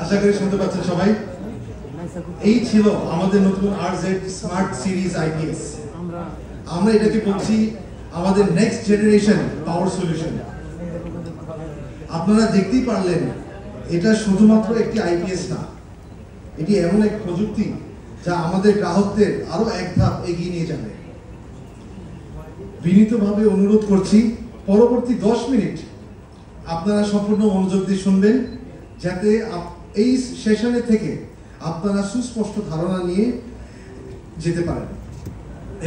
আশা করি শুনতে পাচ্ছেন সবাই। এই ছিল আমাদের নতুন RZ স্মার্ট সিরিজ IPS। আমরা এটাকে বলছি আমাদের নেক্সট জেনারেশন পাওয়ার সলিউশন। আপনারা দেখতেই পারলেন এটা শুধুমাত্র একটি IPS না, এটি এমন এক প্রযুক্তি যা আমাদের গ্রাহকদের আরো এক ধাপ এগিয়ে নিয়ে যাবে। বিনীতভাবে অনুরোধ করছি পরবর্তী 10 মিনিট আপনারা সম্পূর্ণ মনোযোগ দিয়ে শুনবেন, যাতে এই সেশনে থেকে আপনারা সুস্পষ্ট ধারণা নিয়ে যেতে পারেন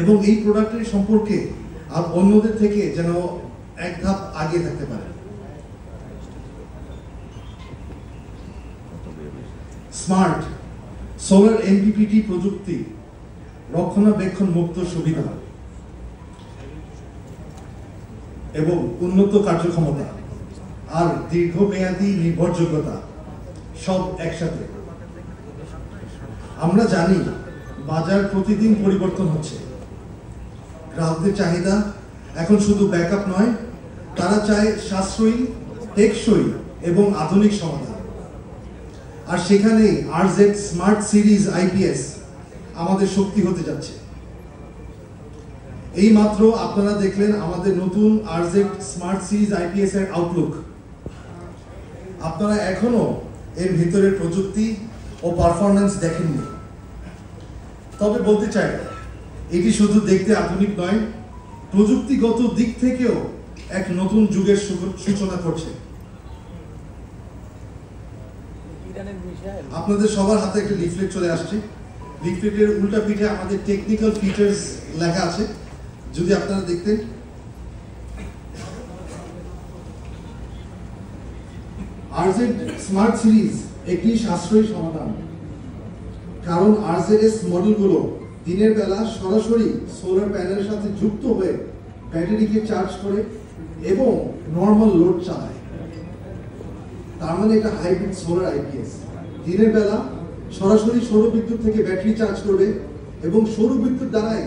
এবং এই প্রোডাক্টের সম্পর্কে অন্যদের থেকে যেন এক ধাপ আগে থাকতে পারেন। স্মার্ট সোলার MPPT প্রযুক্তি, রক্ষণাবেক্ষণ মুক্ত সুবিধা এবং উন্নত কার্যক্ষমতা আর দীর্ঘমেয়াদী নির্ভরযোগ্যতা সব একসাথে। আমরা জানি বাজার প্রতিদিন পরিবর্তন হচ্ছে। গ্রাহকদের চাহিদা এখন শুধু ব্যাকআপ নয়, তারা চায় সাশ্রয়ী, টেকসই এবং আধুনিক সমাধান। আর সেখানেই RZ স্মার্ট সিরিজ IPS আমাদের শক্তি হতে যাচ্ছে। এই মাত্র আপনারা দেখলেন আমাদের নতুন RZ স্মার্ট সিরিজ IPS এর আউটলুক। আপনারা এখনো এর ভিতরের প্রযুক্তি ও পারফরম্যান্স দেখেননি, তবে বলতে চাই এটি শুধু দেখতে আধুনিক নয়, প্রযুক্তিগত দিক থেকেও এক নতুন যুগের সূচনা করছে। আপনাদের সবার হাতে একটা লিফলেট চলে আসছে। লিফলেটের উল্টা পিঠে আমাদের টেকনিক্যাল ফিচার্স লেখা আছে, যদি আপনারা দেখতেন। RZ স্মার্ট সিরিজ একটি সাশ্রয়ী সমাধান, কারণ RZS মডেলগুলো দিনের বেলা সরাসরি সোলার প্যানেলের সাথে যুক্ত হয়ে ব্যাটারিকে চার্জ করে এবং নর্মাল লোড চালায়। তার মানে এটা হাইব্রিড সোলার IPS। দিনের বেলা সরাসরি সৌর বিদ্যুৎ থেকে ব্যাটারি চার্জ করবে এবং সৌর বিদ্যুৎ দ্বারাই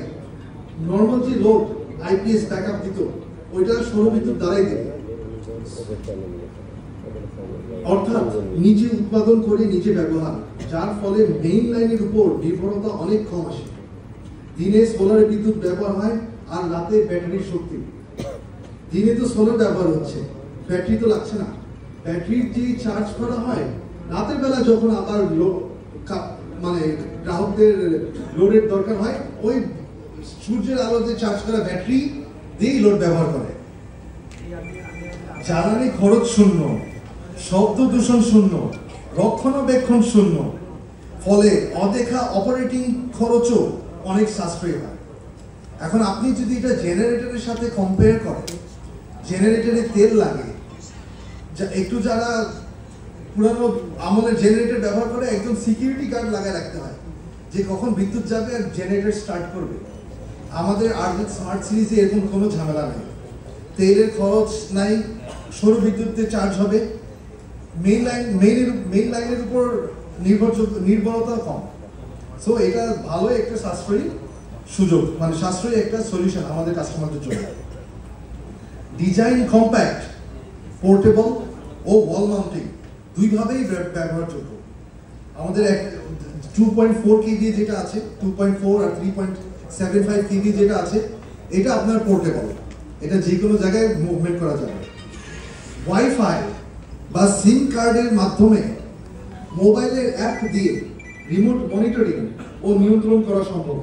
নর্মাল যে লোড IPS ব্যাকআপ দিত ওইটা সৌর বিদ্যুৎ দ্বারাই দেবে। অর্থাৎ নিজে উৎপাদন করে নিজে ব্যবহার, যার ফলে মেইন লাইনের উপর নির্ভরতা অনেক কম আসে। দিনে সোলার বিদ্যুৎ ব্যবহার হয় আর রাতে ব্যাটারির শক্তি। দিনে তো সোলার ব্যবহার হচ্ছে, ব্যাটারি তো লাগছে না। ব্যাটারির যে চার্জ করা হয় রাতের বেলা যখন আবার মানে গ্রাহকদের লোডের দরকার হয়, ওই সূর্যের আলোতে চার্জ করা ব্যাটারি দিয়েই লোড ব্যবহার করে। জ্বালানি খরচ শূন্য, শব্দ দূষণ শূন্য, রক্ষণাবেক্ষণ শূন্য, ফলে অদেখা অপারেটিং খরচও অনেক সাশ্রয়ী হয়। এখন আপনি যদি এটা জেনারেটরের সাথে কম্পেয়ার করেন, জেনারেটরে তেল লাগে, একটু যারা পুরানো আমলের জেনারেটর ব্যবহার করে একদম সিকিউরিটি গার্ড লাগায় রাখতে হয় যে কখন বিদ্যুৎ যাবে আর জেনারেটর স্টার্ট করবে। আমাদের RZ স্মার্ট সিরিজে এরকম কোনো ঝামেলা নেই, তেলের খরচ নাই, সৌর বিদ্যুৎতে চার্জ হবে, মেইন লাইনের উপর নির্ভরতা কম। সো এটা ভালো একটা সাশ্রয়ী সুযোগ, মানে সাশ্রয়ী একটা সলিউশন আমাদের কাস্টমারদের জন্য। ডিজাইন কম্প্যাক্ট, পোর্টেবল ও ওয়াল মাউন্টিং দুইভাবেই ব্যবহারযোগ্য। আমাদের 2.4 kVA যেটা আছে, 2.4 আর 3.75 kVA যেটা আছে, এটা আপনার পোর্টেবল, এটা যে কোনো জায়গায় মুভমেন্ট করা যাবে। ওয়াইফাই বা সিম কার্ডের মাধ্যমে মোবাইলের অ্যাপ দিয়ে রিমোট মনিটরিং ও নিয়ন্ত্রণ করা সম্ভব।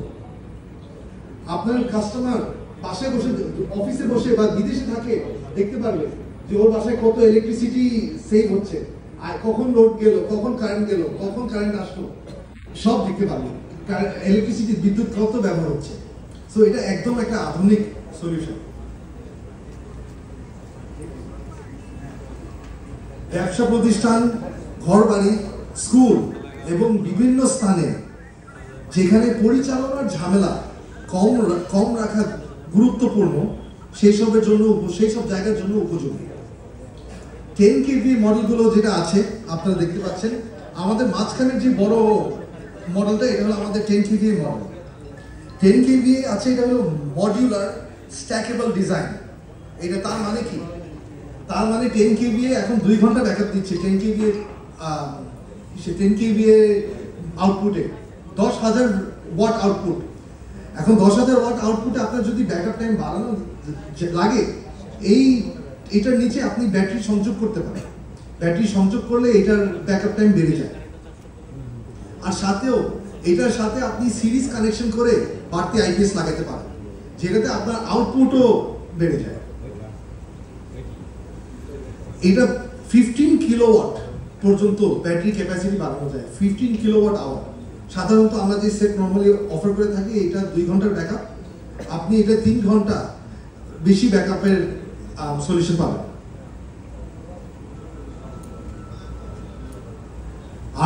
আপনার কাস্টমার বাসায় বসে, অফিসে বসে বা বিদেশে থাকে দেখতে পারবে যে ওর বাসায় কত ইলেকট্রিসিটি সেভ হচ্ছে, আর কখন লোড গেল, কখন কারেন্ট গেল, কখন কারেন্ট আসলো, সব দেখতে পারবে। ইলেকট্রিসিটি বিদ্যুৎ কত ব্যবহার হচ্ছে। সো এটা একদম একটা আধুনিক সলিউশন। ব্যবসা প্রতিষ্ঠান, ঘরবাড়ি, স্কুল এবং বিভিন্ন স্থানে যেখানে পরিচালনার ঝামেলা কম রাখা গুরুত্বপূর্ণ, সেই সব জায়গার জন্য উপযোগী। 10 kVA মডেলগুলো যেটা আছে আপনারা দেখতে পাচ্ছেন, আমাদের মাঝখানের যে বড় মডেলটা এটা হলো আমাদের 10 kVA মডেল। 10 kVA আছে, এটা হলো মডিউলার স্ট্যাকেবল ডিজাইন। এটা তার মানে কি? তার মানে 10 kVA এখন 2 ঘন্টা ব্যাকআপ দিচ্ছে। 10 kVA 10 kVA আউটপুটে 10,000 ওয়াট আউটপুট। এখন 10,000 ওয়াট আউটপুটে আপনার যদি ব্যাকআপ টাইম বাড়ানো লাগে, এটার নিচে আপনি ব্যাটারি সংযোগ করতে পারেন। ব্যাটারি সংযোগ করলে এটার ব্যাকআপ টাইম বেড়ে যায়। আর সাথেও এটার সাথে আপনি সিরিজ কানেকশন করে বাড়তি আইপিএস লাগাতে পারেন, যেটাতে আপনার আউটপুটও বেড়ে যায়। এটা 15 কিলোওয়াট পর্যন্ত ব্যাটারি ক্যাপাসিটি বাড়ানো যায়, 15 কিলোওয়াট আওয়ার। সাধারণত আমরা যে সেট নর্মালি অফার করে থাকি, এটা 2 ঘন্টার ব্যাকআপ, আপনি এটা 3 ঘন্টা বেশি ব্যাকআপের সলিউশন পাবেন।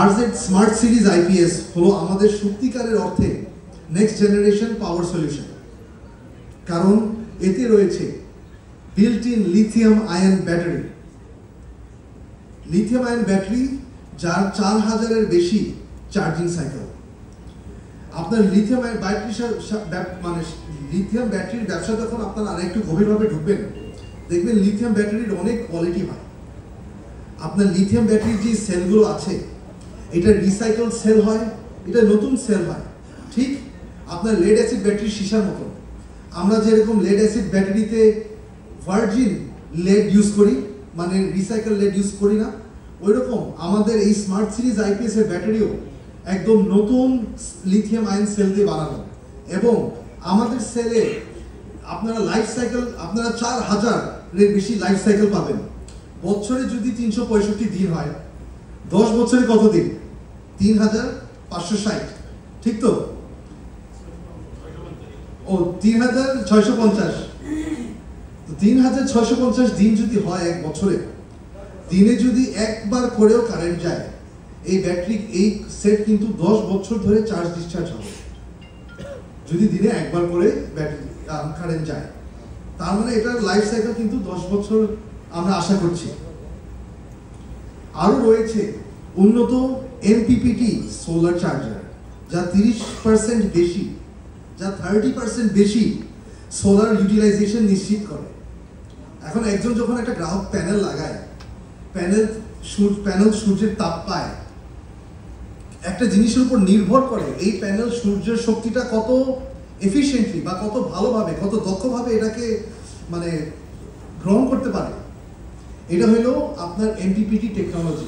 RZ স্মার্ট সিরিজ আইপিএস হলো আমাদের সত্যিকারের অর্থে নেক্সট জেনারেশন পাওয়ার সলিউশন, কারণ এতে রয়েছে built in lithium ion battery. Lithium ion battery যার 4000-এর বেশি চার্জিং সাইকেল। আপনার লিথিয়াম আয়ন ব্যাটারি মানে লিথিয়াম ব্যাটারির ব্যবসা যখন আপনারা আরেকটু গভীরভাবে ঢুকবেন, দেখবেন লিথিয়াম ব্যাটারির অনেক কোয়ালিটি হয়। আপনার লিথিয়াম ব্যাটারির যে সেলগুলো আছে, এটা রিসাইকেল সেল হয়, এটা নতুন সেল হয়। ঠিক আপনার লেড অ্যাসিড ব্যাটারি সীসার মতো। আমরা যেরকম লেড অ্যাসিড ব্যাটারিতে ভার্জিন লেড ইউজ করি, মানে রিসাইকেল লেড ইউজ করি না, ওইরকম আমাদের এই স্মার্ট সিরিজ আইপিএস এর ব্যাটারিও একদম নতুন লিথিয়াম আয়ন সেল দিয়ে বানানো। এবং আমাদের সেলে আপনারা লাইফ সাইকেল, আপনারা 4000-এর বেশি লাইফ সাইকেল পাবেন। বছরে যদি 365 দিন হয়, 10 বছরে কত দিন? 3560, ঠিক তো? ও 3650। 3650 দিন যদি হয় এক বছরে, দিনে যদি একবার করেও কারেন্ট যায়, এই ব্যাটারি এই সেট কিন্তু 10 বছর ধরে চার্জ ডিসচার্জ হবে, যদি দিনে একবার করে ব্যাটারি কারেন্ট যায়। তার মানে এটার লাইফ সাইকেল কিন্তু 10 বছর আমরা আশা করছি। আরো রয়েছে উন্নত এমপিপিটি সোলার চার্জার, যা 30% বেশি, যা 30% বেশি সোলার ইউটিলাইজেশন নিশ্চিত করে। এখন একজন যখন একটা গ্রাহক প্যানেল লাগায়, প্যানেল সূর্যের তাপ পায়, একটা জিনিসের উপর নির্ভর করে এই প্যানেল সূর্যের শক্তিটা কত এফিশিয়েন্টলি বা কত ভালোভাবে, কত দক্ষভাবে এটাকে মানে গ্রহণ করতে পারে। এটা হলো আপনার এমপিপিটি টেকনোলজি।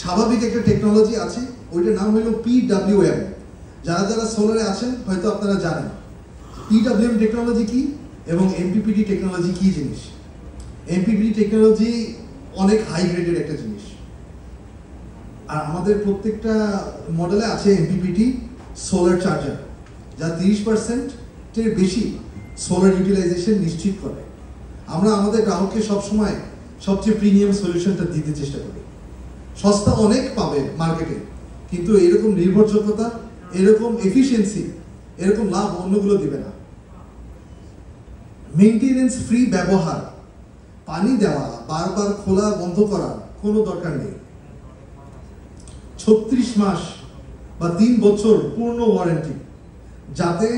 স্বাভাবিক একটা টেকনোলজি আছে, ওইটার নাম হলো PWM। যারা যারা সোলারে আছেন হয়তো আপনারা জানেন PWM টেকনোলজি কি এবং এমপিপিটি টেকনোলজি কি জিনিস। এমপিপিটি টেকনোলজি অনেক হাই গ্রেডের একটা জিনিস, আর আমাদের প্রত্যেকটা মডেলে আছে এমপিপিটি সোলার চার্জার, যা 30%-এর বেশি সোলার ইউটিলাইজেশন নিশ্চিত করে। আমরা আমাদের গ্রাহককে সবসময় সবচেয়ে প্রিমিয়াম সলিউশনটা দিতে চেষ্টা করি। সস্তা অনেক পাবে মার্কেটে, কিন্তু এরকম নির্ভরযোগ্যতা, এরকম এফিসিয়েন্সি, এরকম লাভ অন্যগুলো দিবে না। মেইনটেনেন্স ফ্রি ব্যবহার, পানি দেওয়া, বারবার খোলা বন্ধ করার কোনো দরকার নেই। 36 মাস বা 3 বছর পূর্ণ ওয়ারেন্টি, যাতে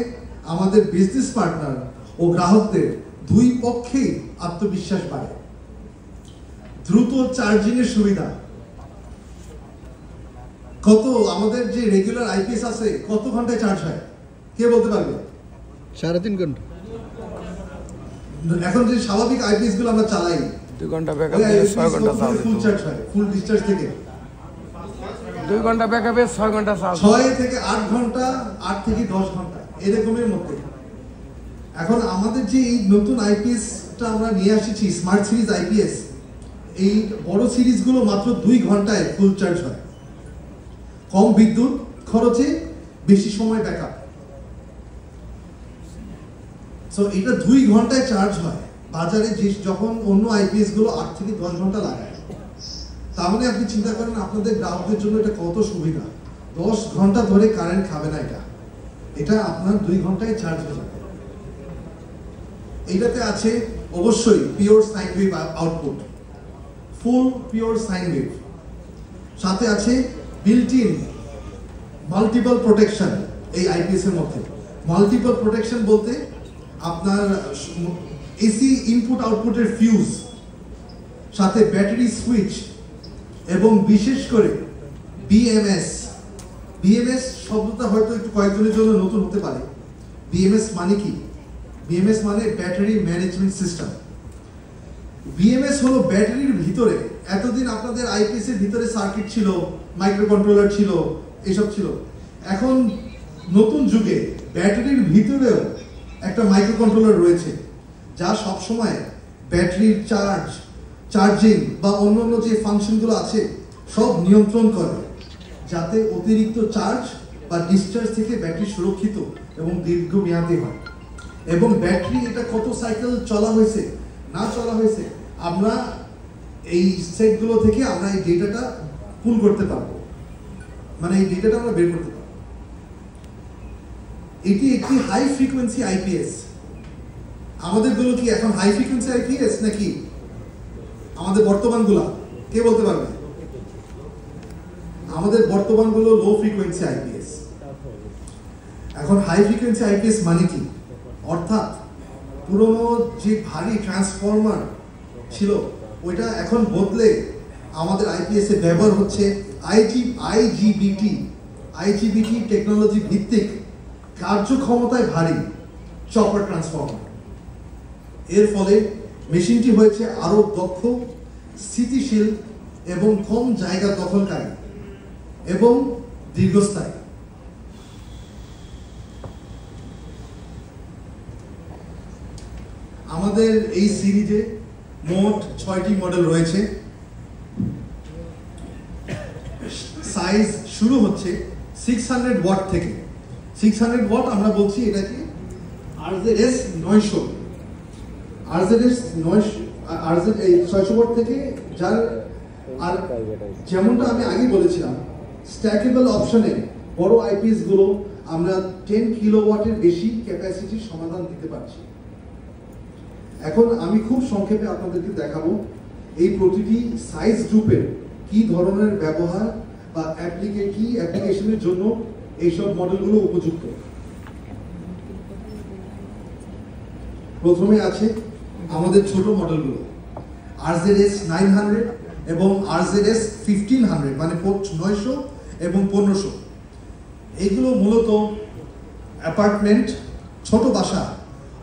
আমাদের বিজনেস পার্টনার ও গ্রাহকদের দুই পক্ষেই আত্মবিশ্বাস বাড়ে। দ্রুত চার্জিং এর সুবিধা। কত আমাদের যে রেগুলার আইপিএস আছে, কত ঘন্টায় চার্জ হয় কে বলতে পারবে? 3.5 ঘন্টা। এখন যে স্বাভাবিক আইপিএস গুলো আমরা চালাই, 2 ঘন্টা ব্যাকআপ দিয়ে 6 ঘন্টা চার্জ, ফুল চার্জ হয়, ফুল ডিসচার্জ থেকে 2 ঘন্টা ব্যাকআপে 6 ঘন্টা চার্জ, 6 থেকে 8 ঘন্টা, 8 থেকে 10 ঘন্টা এরকমের মধ্যে। এখন আমাদের যে এই নতুন আইপিএসটা আমরা নিয়ে আসছি, স্মার্ট সিরিজ আইপিএস, এই বড় সিরিজগুলো মাত্র 2 ঘন্টায় ফুল চার্জ হয়। কম বিদ্যুৎ খরচে বেশি সময় ব্যাকআপ। সো এটা 2 ঘন্টায় চার্জ হয়, বাজারে যে যখন অন্য আইপিএস গুলো 8 থেকে 10 ঘন্টা লাগায়। তার মানে আপনি চিন্তা করেন আপনাদের গ্রাহকদের জন্য এটা কত সুবিধা। 10 ঘন্টা ধরে কারেন্ট খাবে না এটা আপনার 2 ঘন্টায় চার্জ হয়ে যাবে। এটাতে আছে অবশ্যই পিওর সাইন ওয়েভ আউটপুট, ফুল পিওর সাইন ওয়েভ। সাথে আছে বিল্ট ইন মাল্টিপল প্রোটেকশন। এই আইপিএস এর মধ্যে মাল্টিপল প্রোটেকশন বলতে আপনার এসি ইনপুট আউটপুটের ফিউজ, সাথে ব্যাটারি সুইচ, এবং বিশেষ করে বিএমএস। বিএমএস শব্দটা হয়তো একটু কয়েকজনের জন্য নতুন হতে পারে। বিএমএস মানে কি? বিএমএস মানে ব্যাটারি ম্যানেজমেন্ট সিস্টেম। বিএমএস হলো ব্যাটারির ভিতরে, এতদিন আপনাদের আইপিএস এর ভিতরে সার্কিট ছিল, মাইক্রো কন্ট্রোলার ছিল, এসব ছিল। এখন নতুন যুগে ব্যাটারির ভিতরেও একটা মাইক্রো কন্ট্রোলার রয়েছে, যা সবসময় ব্যাটারির চার্জিং বা অন্যান্য যে ফাংশনগুলো আছে সব নিয়ন্ত্রণ করে, যাতে অতিরিক্ত চার্জ বা ডিসচার্জ থেকে ব্যাটারি সুরক্ষিত এবং দীর্ঘমেয়াদী হয়। এবং ব্যাটারি এটা কত সাইকেল চলা হয়েছে না চলা হয়েছে আমরা এই সেটগুলো থেকে আমরা এই ডেটাটা পুল করতে পারবো, মানে এই ডেটাটা আমরা বের করতে পারবো। এটি একটি হাই ফ্রিকোয়েন্সি আইপিএস। আমাদেরগুলো কি এখন হাই ফ্রিকোয়েন্সি আইপিএস নাকি আমাদের বর্তমানগুলা? কে বলতে পারবে? আমাদের বর্তমানগুলো লো ফ্রিকোয়েন্সি আইপিএস। এখন হাই ফ্রিকোয়েন্সি আইপিএস মানে কি? অর্থাৎ পুরনো যে ভারী ট্রান্সফরমার ছিল ওইটা এখন বদলে আমাদের আইপিএস এ ব্যবহার হচ্ছে আইজিবিটি টেকনোলজি ভিত্তিক কার্যক্ষমতায় ভারী চপার ট্রান্সফরমার। এর ফলে মেশিনটি হয়েছে আরো দক্ষ, স্থিতিশীল এবং কম জায়গা দখলকারী এবং দীর্ঘস্থায়ী। আমাদের এই সিরিজে মোট 6টি মডেল রয়েছে। সাইজ শুরু হচ্ছে 600 ওয়াট থেকে। 600 ওয়াট আমরা বলছি এটাকে RZS 900। RZS 600 ওয়াট থেকে, যার আর যেমনটা আমি আগে বলেছিলাম স্ট্যাকেবল অপশনে বড় আইপিএস গুলো আমরা 10 কিলোওয়াটের বেশি ক্যাপাসিটির সমাধান দিতে পারছি। এখন আমি খুব সংক্ষেপে আপনাদেরকে দেখাবো এই প্রতিটি সাইজ গ্রুপের কি ধরনের ব্যবহার বা কি অ্যাপ্লিকেশনের জন্য এইসব মডেলগুলো উপযুক্ত। প্রথমে আছে আমাদের ছোট মডেলগুলো RZS 900 এবং RZS 1500, মানে 900 এবং 1500। এগুলো মূলত অ্যাপার্টমেন্ট, ছোট বাসা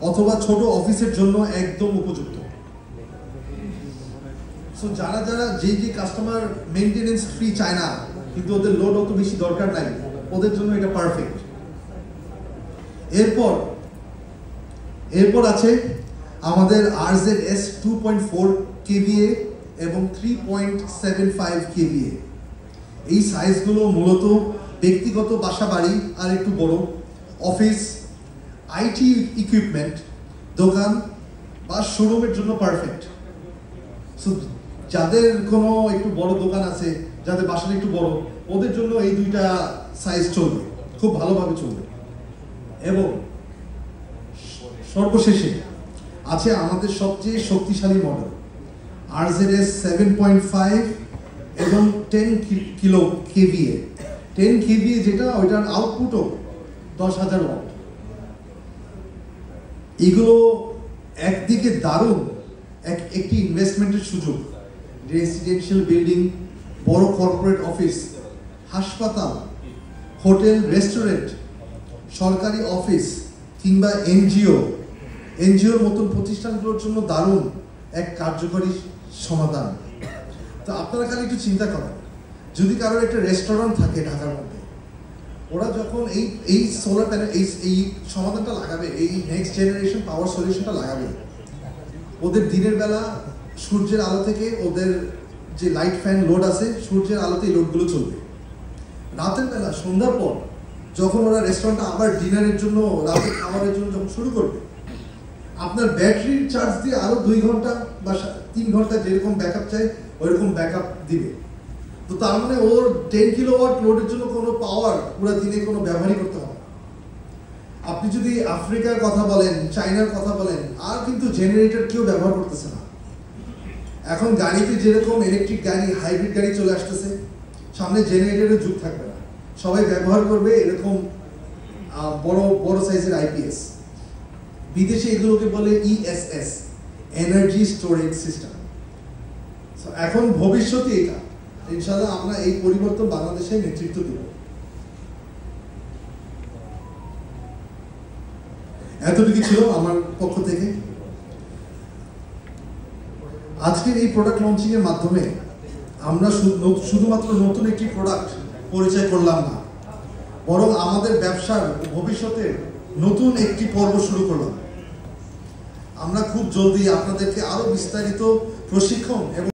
অথবা ছোট অফিসের জন্য একদম উপযুক্ত। সো যারা যে কাস্টমার মেইনটেনেন্স ফ্রি চায় না, কিন্তু ওদের লোড অত বেশি দরকার নাই, ওদের জন্য এটা পারফেক্ট। এরপর আছে আমাদের RZS 2.4 kVA এবং 3.75 kVA। এই সাইজগুলো মূলত ব্যক্তিগত বাসা বাড়ি আর একটু বড় অফিস, আইটি ইকুইপমেন্ট, দোকান বা শোরুমের জন্য পারফেক্ট। সো যাদের কোনো একটু বড় দোকান আছে, যাদের বাসাটা একটু বড়, ওদের জন্য এই দুইটা সাইজ চলবে, খুব ভালোভাবে চলবে। এবং সর্বশেষে আছে আমাদের সবচেয়ে শক্তিশালী মডেল RZS 7.5 এবং 10 kVA। 10 kVA যেটা, ওইটার আউটপুটও 10,000 ওয়াট। এগুলো একদিকে দারুণ একটি ইনভেস্টমেন্টের সুযোগ। রেসিডেন্সিয়াল বিল্ডিং, বড় কর্পোরেট অফিস, হাসপাতাল, হোটেল, রেস্টুরেন্ট, সরকারি অফিস কিংবা এনজিওর মতন প্রতিষ্ঠানগুলোর জন্য দারুণ এক কার্যকরী সমাধান। তো আপনারা খালি একটু চিন্তা করেন, যদি কারোর একটা রেস্টুরেন্ট থাকে ঢাকার মধ্যে, ওরা যখন এই সোলার প্যানেল এই সমাধানটা লাগাবে, এই নেক্সট জেনারেশন পাওয়ার সলিউশনটা লাগাবে, ওদের দিনের বেলা সূর্যের আলো থেকে ওদের যে লাইট ফ্যান লোড আছে, সূর্যের আলোতে এই লোডগুলো চলবে। রাতের বেলা সন্ধ্যার পর যখন ওরা রেস্টুরেন্টটা আবার ডিনারের জন্য, রাতের খাবারের জন্য যখন শুরু করবে, আপনার ব্যাটারির চার্জ দিয়ে আরো 2 ঘন্টা বা 3 ঘন্টা যেরকম ব্যাকআপ চাই ওইরকম ব্যাকআপ দিবে। তো তার মানে ওর 10 কিলোওয়াট লোডের জন্য কোনো পাওয়ার পুরো দিনে কোনো ব্যবহারই করতে হবে। আপনি যদি আফ্রিকার কথা বলেন, চায়নার কথা বলেন, আর কিন্তু জেনারেটর কেউ ব্যবহার করতেছে না। এখন গাড়িতে যেরকম ইলেকট্রিক গাড়ি, হাইব্রিড গাড়ি চলে আসতেছে, সামনে জেনারেটরের যুগ থাকবে না, সবাই ব্যবহার করবে এরকম বড় সাইজের আইপিএস। বিদেশে এগুলোকে বলে ESS, এনার্জি স্টোরেজ সিস্টেম। এখন ভবিষ্যতে এটা ইনশাআল্লাহ আমরা এই পরিবর্তন বাংলাদেশে নেতৃত্ব দেব। এতটুকু ছিল আমার পক্ষ থেকে। আজকের এই প্রোডাক্ট লঞ্চিং এর মাধ্যমে আমরা শুধুমাত্র নতুন একটি প্রোডাক্ট পরিচয় করলাম না, বরং আমাদের ব্যবসার ভবিষ্যতে নতুন একটি পর্ব শুরু করলাম। আমরা খুব জলদি আপনাদেরকে আরো বিস্তারিত প্রশিক্ষণ এবং